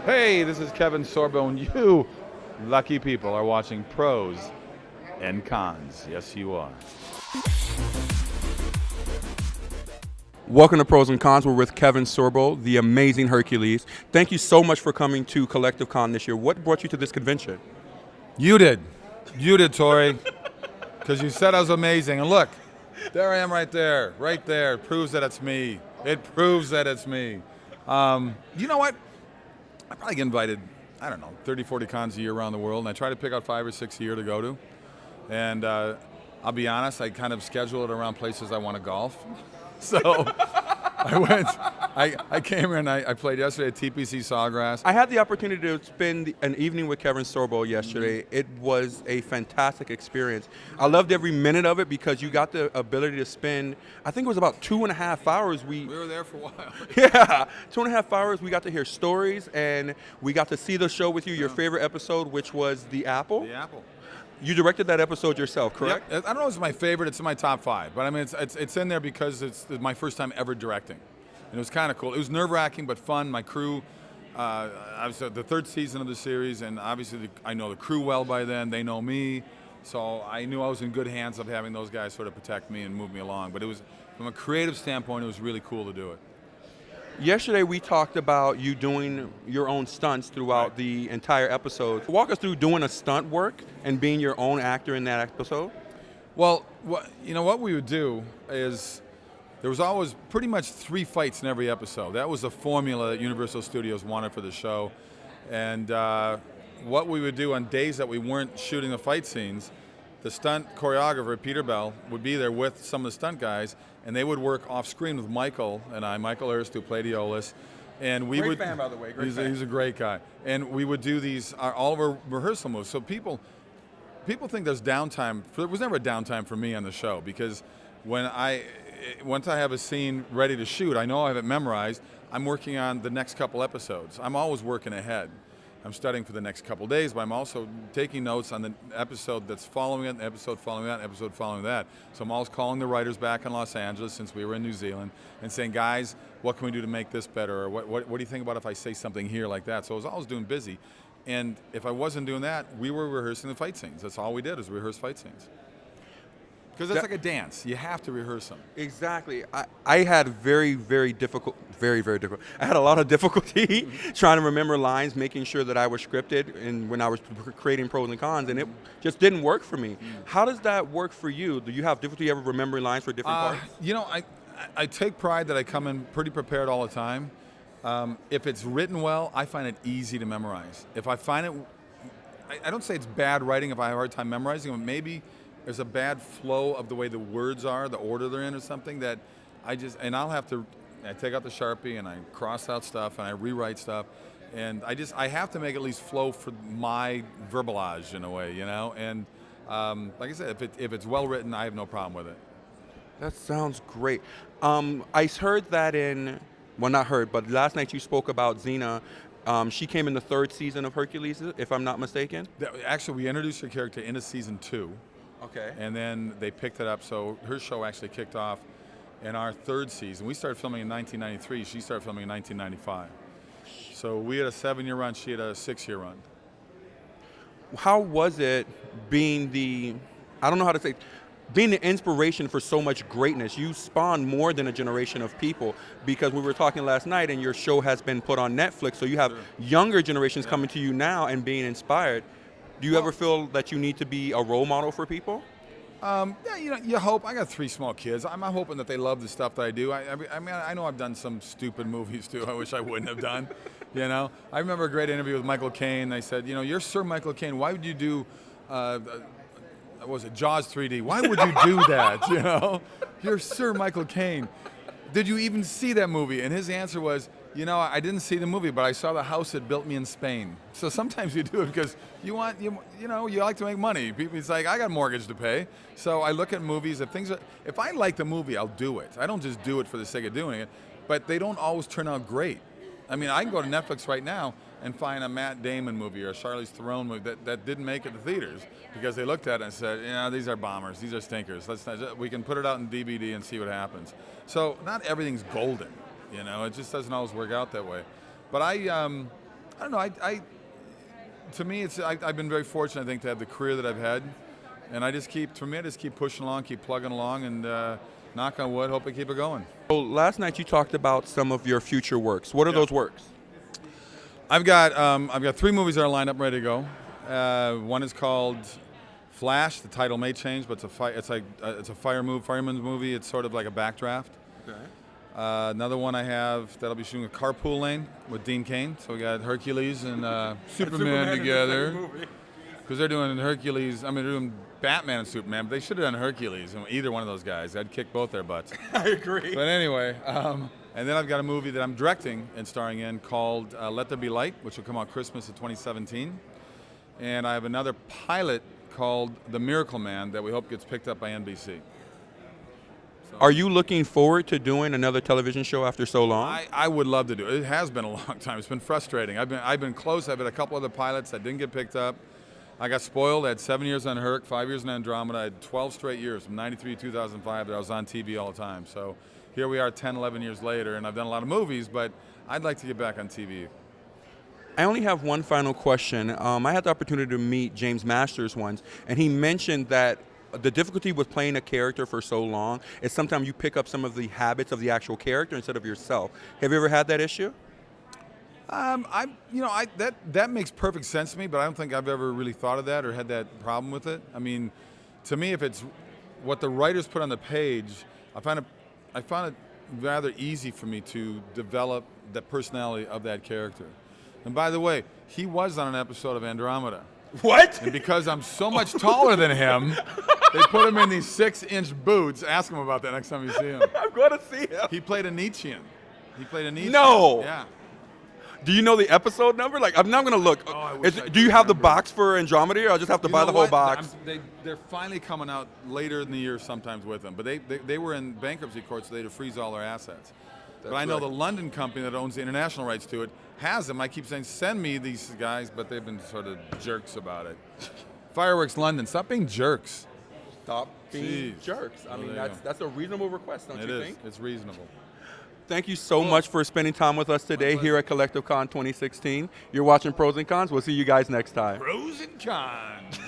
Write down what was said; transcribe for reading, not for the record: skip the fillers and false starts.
Hey, this is Kevin Sorbo, and you lucky people are watching Pros and Cons. Yes, you are. Welcome to Pros and Cons. We're with Kevin Sorbo, the amazing Hercules. Thank you so much for coming to Collective Con this year. What brought you to this convention? You did. You did, Tori. Because you said I was amazing. And look, there I am right there. Right there. It proves that it's me. It proves that it's me. You know what? I probably get invited, 30, 40 cons a year around the world. And I try to pick out 5 or 6 a year to go to. And I'll be honest, I kind of schedule it around places I want to golf. So I came here and I played yesterday at TPC Sawgrass. I had the opportunity to spend an evening with Kevin Sorbo yesterday. It was a fantastic experience. I loved every minute of it because you got the ability to spend, I think it was about 2.5 hours. We were there for a while. Yeah, 2.5 hours. We got to hear stories and we got to see the show with you, your favorite episode, which was The Apple. The Apple. You directed that episode yourself, correct? Yep. I don't know if it's my favorite. It's in my top 5. But I mean, it's in there because it's my first time ever directing. And it was kind of cool. It was nerve-wracking but fun. My crew, I was at the 3rd season of the series, and obviously I know the crew well by then. They know me. So I knew I was in good hands of having those guys sort of protect me and move me along. But it was, from a creative standpoint, it was really cool to do it. Yesterday we talked about you doing your own stunts throughout the entire episode. Walk us through doing a stunt work and being your own actor in that episode. Well, what we would do is there was always pretty much 3 fights in every episode. That was the formula that Universal Studios wanted for the show. And what we would do on days that we weren't shooting the fight scenes, the stunt choreographer, Peter Bell, would be there with some of the stunt guys, and they would work off screen with Michael and I, Michael Hurst, who played Aeolus. And we Great would, fan, by the way. He's a great guy. And we would do these, all of our rehearsal moves. So people think there's downtime. There was never a downtime for me on the show because once I have a scene ready to shoot, I know I have it memorized, I'm working on the next couple episodes. I'm always working ahead. I'm studying for the next couple days, but I'm also taking notes on the episode that's following it, the episode following that, episode following that. So I'm always calling the writers back in Los Angeles since we were in New Zealand and saying, guys, what can we do to make this better? Or what do you think about if I say something here like that? So I was always doing busy. And if I wasn't doing that, we were rehearsing the fight scenes. That's all we did is rehearse fight scenes. Because it's like a dance. You have to rehearse them. Exactly. I had very, very difficult. I had a lot of difficulty trying to remember lines, making sure that I was scripted and when I was creating pros and cons, and it just didn't work for me. How does that work for you? Do you have difficulty ever remembering lines for different parts? I take pride that I come in pretty prepared all the time. If it's written well, I find it easy to memorize. If I find it, I don't say it's bad writing if I have a hard time memorizing it, maybe there's a bad flow of the way the words are, the order they're in or something that I take out the Sharpie and I cross out stuff and I rewrite stuff. And I have to make at least flow for my verbalage in a way, And like I said, if it's well written, I have no problem with it. That sounds great. I heard that not heard, but last night you spoke about Xena. She came in the 3rd season of Hercules, if I'm not mistaken. Actually, we introduced her character into season 2. Okay. And then they picked it up. So her show actually kicked off in our 3rd season. We started filming in 1993. She started filming in 1995. So we had a 7-year run. She had a 6-year run. How was it being the inspiration for so much greatness? You spawned more than a generation of people because we were talking last night and your show has been put on Netflix. So you have younger generations coming to you now and being inspired. Do you ever feel that you need to be a role model for people? You hope. I got 3 small kids. I'm hoping that they love the stuff that I do. I mean, I know I've done some stupid movies too. I wish I wouldn't have done. I remember a great interview with Michael Caine. They said, you're Sir Michael Caine. Why would you do, Jaws 3D? Why would you do that? You're Sir Michael Caine. Did you even see that movie? And his answer was, I didn't see the movie, but I saw the house that built me in Spain. So sometimes you do it because you like to make money. It's like, I got a mortgage to pay. So I look at movies. If I like the movie, I'll do it. I don't just do it for the sake of doing it, but they don't always turn out great. I mean, I can go to Netflix right now and find a Matt Damon movie or a Charlize Theron movie that didn't make it to theaters because they looked at it and said, these are bombers, these are stinkers. We can put it out in DVD and see what happens. So not everything's golden, it just doesn't always work out that way. But I don't know. To me, I've been very fortunate, I think, to have the career that I've had, and I just keep pushing along, keep plugging along, and knock on wood, hope I keep it going. So last night you talked about some of your future works. What are those works? I've got 3 movies that are lined up, ready to go. One is called Flash. The title may change, but it's a fireman's movie. It's sort of like a backdraft. Okay. Another one I have that'll be shooting a Carpool Lane with Dean Cain. So we got Hercules and Superman together, because they're doing Hercules. I mean, they're doing Batman and Superman, but they should have done Hercules. And either one of those guys, I'd kick both their butts. I agree. But anyway, and then I've got a movie that I'm directing and starring in called Let There Be Light, which will come out Christmas of 2017. And I have another pilot called The Miracle Man that we hope gets picked up by NBC. Are you looking forward to doing another television show after so long? I would love to do it. It has been a long time. It's been frustrating. I've been close. I've had a couple other pilots that didn't get picked up. I got spoiled. I had 7 years on Herc, 5 years on Andromeda. I had 12 straight years from 93 to 2005 that I was on TV all the time. So here we are 10, 11 years later, and I've done a lot of movies, but I'd like to get back on TV. I only have one final question. I had the opportunity to meet James Masters once, and he mentioned that the difficulty with playing a character for so long is sometimes you pick up some of the habits of the actual character instead of yourself. Have you ever had that issue? That makes perfect sense to me, but I don't think I've ever really thought of that or had that problem with it. I mean, to me, if it's what the writers put on the page, I found it rather easy for me to develop the personality of that character. And by the way, he was on an episode of Andromeda. What? And because I'm so much taller than him, they put him in these 6-inch boots. Ask him about that next time you see him. I'm going to see him. He played a Nietzschean. No. Yeah. Do you know the episode number? Like, I'm not going to look. Oh, I wish I Do you have the remember. box for Andromeda, or I'll just have to You buy know the whole what? box? They're finally coming out later in the year sometimes with them. But they were in bankruptcy court, so they had to freeze all their assets. But I know right. the London company that owns the international rights to it has them. I keep saying, send me these guys, but they've been sort of jerks about it. Fireworks London, stop being jerks. Stop being Jeez. jerks. I Well, mean, there you that's a reasonable request, don't It you is. think? It's reasonable. Thank you so much for spending time with us today here at Collective Con 2016. You're watching Pros and Cons. We'll see you guys next time. Pros and cons.